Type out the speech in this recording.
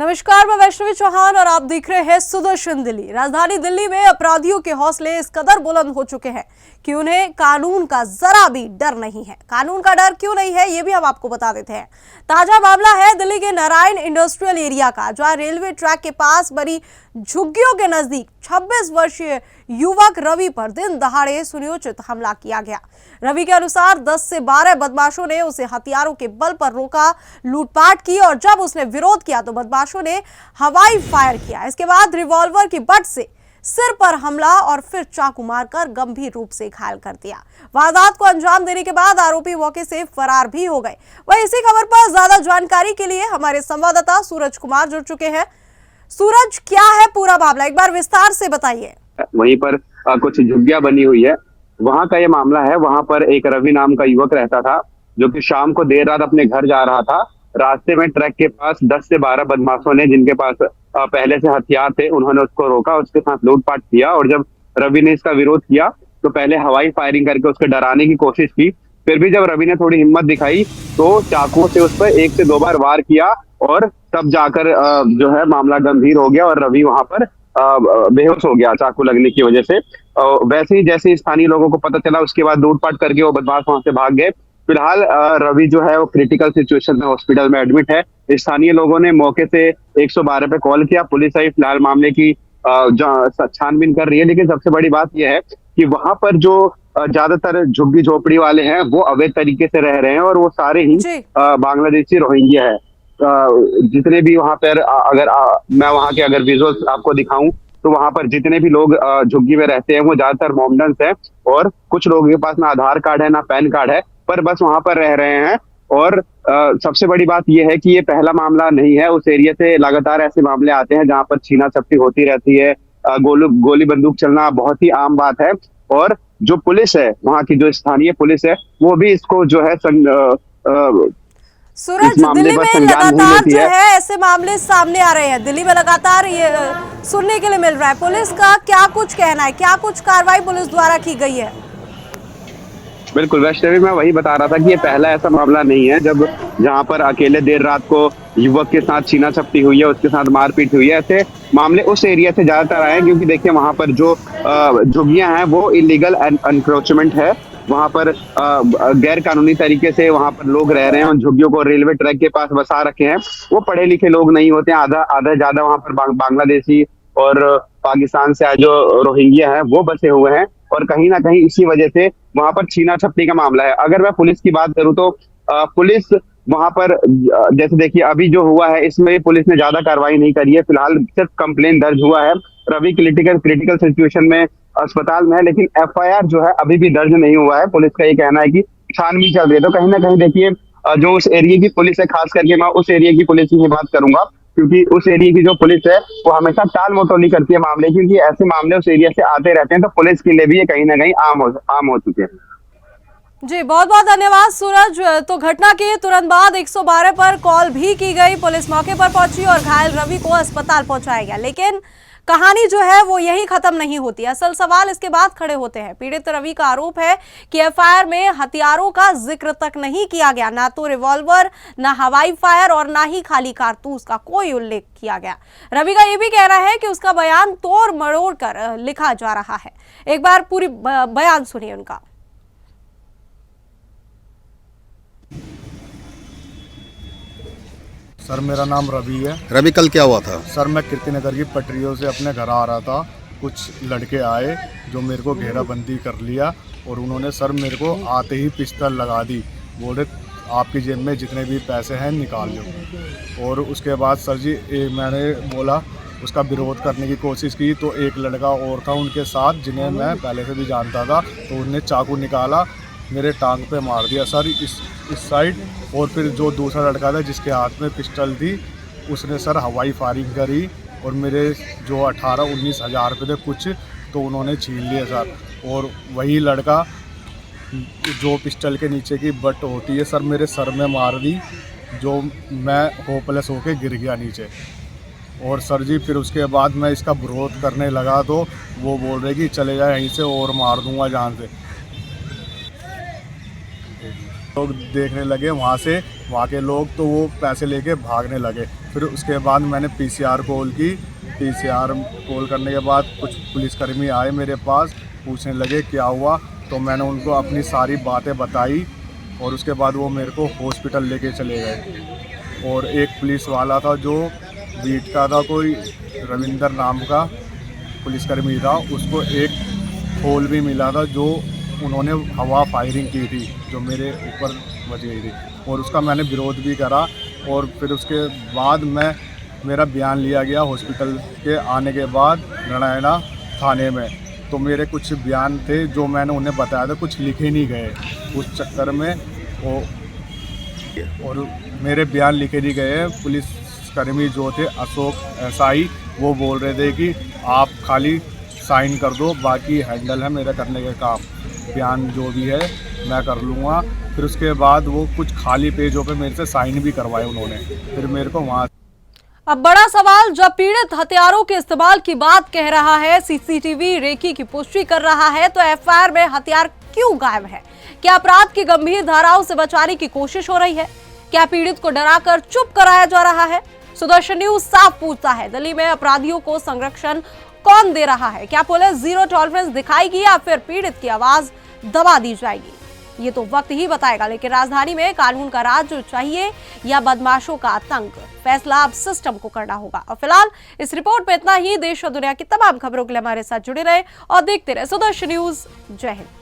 नमस्कार, मैं वैष्णवी चौहान और आप देख रहे हैं सुदर्शन दिल्ली। राजधानी दिल्ली में अपराधियों के हौसले इस कदर बुलंद हो चुके हैं कि उन्हें कानून का जरा भी डर नहीं है। कानून का डर क्यों नहीं है, ये भी हम आपको बता देते हैं। ताजा मामला है दिल्ली के नारायण इंडस्ट्रियल एरिया का, जहां रेलवे ट्रैक के पास बनी झुग्गियों के नजदीक 26 वर्षीय युवक रवि पर दिन दहाड़े सुनियोजित हमला किया गया। रवि के अनुसार 10 से 12 बदमाशों ने उसे हथियारों के बल पर रोका, लूटपाट की और जब उसने विरोध किया तो बदमाशों ने हवाई फायर किया। इसके बाद रिवॉल्वर की बट से सिर पर हमला और फिर चाकू मारकर गंभीर रूप से घायल कर दिया। वारदात को अंजाम देने के बाद आरोपी मौके से फरार भी हो गए। वहीं इसी खबर पर ज्यादा जानकारी के लिए हमारे संवाददाता सूरज कुमार जुड़ चुके हैं। सूरज, क्या है पूरा मामला, एक बार विस्तार से बताइए। वहीं पर कुछ झुग्गियां बनी हुई है, वहां का ये मामला है। वहां पर एक रवि नाम का युवक रहता था, जो कि शाम को देर रात अपने घर जा रहा था। रास्ते में ट्रक के पास 10 से 12 बदमाशों ने, जिनके पास पहले से हथियार थे, उन्होंने उसको रोका, उसके साथ लूटपाट किया और जब रवि ने इसका विरोध किया तो पहले हवाई फायरिंग करके उसको डराने की कोशिश की। फिर भी जब रवि ने थोड़ी हिम्मत दिखाई तो चाकू से उस पर 1 से 2 बार वार किया और तब जाकर जो है मामला गंभीर हो गया और रवि वहां पर बेहोश हो गया चाकू लगने की वजह से। वैसे ही जैसे स्थानीय लोगों को पता चला, उसके बाद लूटपाट करके वो बदमाश वहां से भाग गए। फिलहाल रवि जो है वो क्रिटिकल सिचुएशन में हॉस्पिटल में एडमिट है। स्थानीय लोगों ने मौके से 112 पे कॉल किया। पुलिस आई फिलहाल मामले की छानबीन कर रही है, लेकिन सबसे बड़ी बात यह है कि वहां पर जो ज्यादातर झुग्गी झोपड़ी वाले हैं वो अवैध तरीके से रह रहे हैं और वो सारे ही बांग्लादेशी रोहिंग्या है। जितने भी वहां पर मैं वहां के अगर विजुअल्स आपको दिखाऊं तो वहां पर जितने भी लोग झुग्गी में रहते हैं वो ज्यादातर मोमडन्स हैं और कुछ लोगों के पास ना आधार कार्ड है ना पैन कार्ड है, पर बस वहां पर रह रहे हैं। और सबसे बड़ी बात यह है कि ये पहला मामला नहीं है। उस एरिया से लगातार ऐसे मामले आते हैं जहां पर छीना झपटी होती रहती है, गोली बंदूक चलना बहुत ही आम बात है। और जो पुलिस है, वहां की जो स्थानीय पुलिस है, वो भी इसको जो है सूरज, दिल्ली में लगातार जो है ऐसे मामले सामने आ रहे हैं। दिल्ली में लगातार ये सुनने के लिए मिल रहा है। पुलिस का क्या कुछ कहना है, क्या कुछ कार्रवाई पुलिस द्वारा की गई है? बिल्कुल वैष्णवी, मैं वही बता रहा था कि ये पहला ऐसा मामला नहीं है जहां पर अकेले देर रात को युवक के साथ छीना झपटी हुई है, उसके साथ मारपीट हुई है। ऐसे मामले उस एरिया से ज्यादातर आए हैं क्योंकि देखिए वहां पर जो झुग्गियां हैं वो इलीगल एनक्रोचमेंट है। वहां पर गैर कानूनी तरीके से वहां पर लोग रह रहे हैं। उन झुग्गियों को रेलवे ट्रैक के पास बसा रखे हैं। वो पढ़े लिखे लोग नहीं होते हैं, आधा ज्यादा वहां पर बांग्लादेशी और पाकिस्तान से आए जो रोहिंग्या हैं वो बसे हुए हैं और कहीं ना कहीं इसी वजह से वहां पर छीना झपटी का मामला है। अगर मैं पुलिस की बात करूं तो पुलिस वहां पर जैसे देखिए अभी जो हुआ है इसमें पुलिस ने ज्यादा कार्रवाई नहीं करी है। फिलहाल सिर्फ कंप्लेन दर्ज हुआ है। रवि क्रिटिकल सिचुएशन में अस्पताल में है, लेकिन एफआईआर जो है अभी भी दर्ज नहीं हुआ है। पुलिस का ये कहना है कि छानबीन चल रही है। तो कहीं ना कहीं देखिए जो उस एरिया की पुलिस है, खास करके मैं उस एरिया की पुलिस की बात करूंगा क्योंकि उस एरिया की जो पुलिस है वो हमेशा टाल मटोली करती है मामले, क्योंकि ऐसे मामले उस एरिया से आते रहते हैं। तो पुलिस के लिए भी ये कहीं ना कहीं आम हो चुके हैं। जी, बहुत बहुत धन्यवाद सूरज। तो घटना के तुरंत बाद 112 पर कॉल भी की गई, पुलिस मौके पर पहुंची और घायल रवि को अस्पताल पहुंचाया गया। लेकिन कहानी जो है वो यही खत्म नहीं होती। असल सवाल इसके बाद खड़े होते हैं। पीड़ित रवि का आरोप है कि एफआईआर में हथियारों का जिक्र तक नहीं किया गया, ना तो रिवॉल्वर, ना हवाई फायर और ना ही खाली कारतूस का कोई उल्लेख किया गया। रवि का यह भी कहना है कि उसका बयान तोड़ मरोड़ कर लिखा जा रहा है। एक बार पूरी बयान सुनिए उनका। सर, मेरा नाम रवि है। रवि, कल क्या हुआ था? सर, मैं कीर्तिनगर की पटरियों से अपने घर आ रहा था। कुछ लड़के आए जो मेरे को घेराबंदी कर लिया और उन्होंने सर मेरे को आते ही पिस्तौल लगा दी। बोले आपकी जेब में जितने भी पैसे हैं निकाल लो। और उसके बाद सर जी मैंने बोला, उसका विरोध करने की कोशिश की तो एक लड़का और था उनके साथ, जिन्हें मैं पहले से भी जानता था, तो उन्होंने चाकू निकाला, मेरे टांग पे मार दिया सर इस साइड। और फिर जो दूसरा लड़का था जिसके हाथ में पिस्टल थी, उसने सर हवाई फायरिंग करी और मेरे जो 18-19 हज़ार रुपये थे कुछ, तो उन्होंने छीन लिए सर। और वही लड़का जो पिस्टल के नीचे की बट होती है सर, मेरे सर में मार दी, जो मैं होपलेस होके गिर गया नीचे। और सर जी फिर उसके बाद मैं इसका विरोध करने लगा तो वो बोल रहे कि चले जाए यहीं से और मार दूंगा जान से। लोग देखने लगे, वहाँ से वहाँ के लोग, तो वो पैसे लेके भागने लगे। फिर उसके बाद मैंने पीसीआर कॉल की। पीसीआर कॉल करने के बाद कुछ पुलिसकर्मी आए मेरे पास, पूछने लगे क्या हुआ, तो मैंने उनको अपनी सारी बातें बताई और उसके बाद वो मेरे को हॉस्पिटल लेके चले गए। और एक पुलिस वाला था जो बीट का था, कोई रविंदर नाम का पुलिसकर्मी था, उसको एक होल भी मिला था जो उन्होंने हवा फायरिंग की थी जो मेरे ऊपर बच गई थी, और उसका मैंने विरोध भी करा। और फिर उसके बाद मेरा बयान लिया गया हॉस्पिटल के आने के बाद नारायणा थाने में। तो मेरे कुछ बयान थे जो मैंने उन्हें बताया था, कुछ लिखे नहीं गए उस चक्कर में, और मेरे बयान लिखे नहीं गए। पुलिसकर्मी जो थे अशोक एसआई, वो बोल रहे थे कि आप खाली साइन कर दो, बाकी हैंडल है मेरा करने का काम, बयान जो भी है मैं कर लूँगा। फिर उसके बाद वो कुछ खाली पेजों पे मेरे से साइन भी करवाए उन्होंने, फिर मेरे को वहाँ। अब बड़ा सवाल, जब पीड़ित हथियारों के इस्तेमाल की बात कह रहा है, सीसीटीवी रेकी की पुष्टि कर रहा है, तो एफआईआर में हथियार क्यों गायब है? क्या अपराध की गंभीर धाराओं से बचाने की कोशिश हो रही है? क्या पीड़ित को डराकर चुप कराया जा रहा है? सुदर्शन न्यूज साफ पूछता है, दिल्ली में अपराधियों को संरक्षण कौन दे रहा है? क्या पुलिस जीरो टॉलरेंस दिखाएगी या फिर पीड़ित की आवाज दबा दी जाएगी? ये तो वक्त ही बताएगा। लेकिन राजधानी में कानून का राज चाहिए या बदमाशों का आतंक, फैसला अब सिस्टम को करना होगा। और फिलहाल इस रिपोर्ट में इतना ही। देश और दुनिया की तमाम खबरों के लिए हमारे साथ जुड़े रहे और देखते रहे सुदर्शन न्यूज। जय हिंद।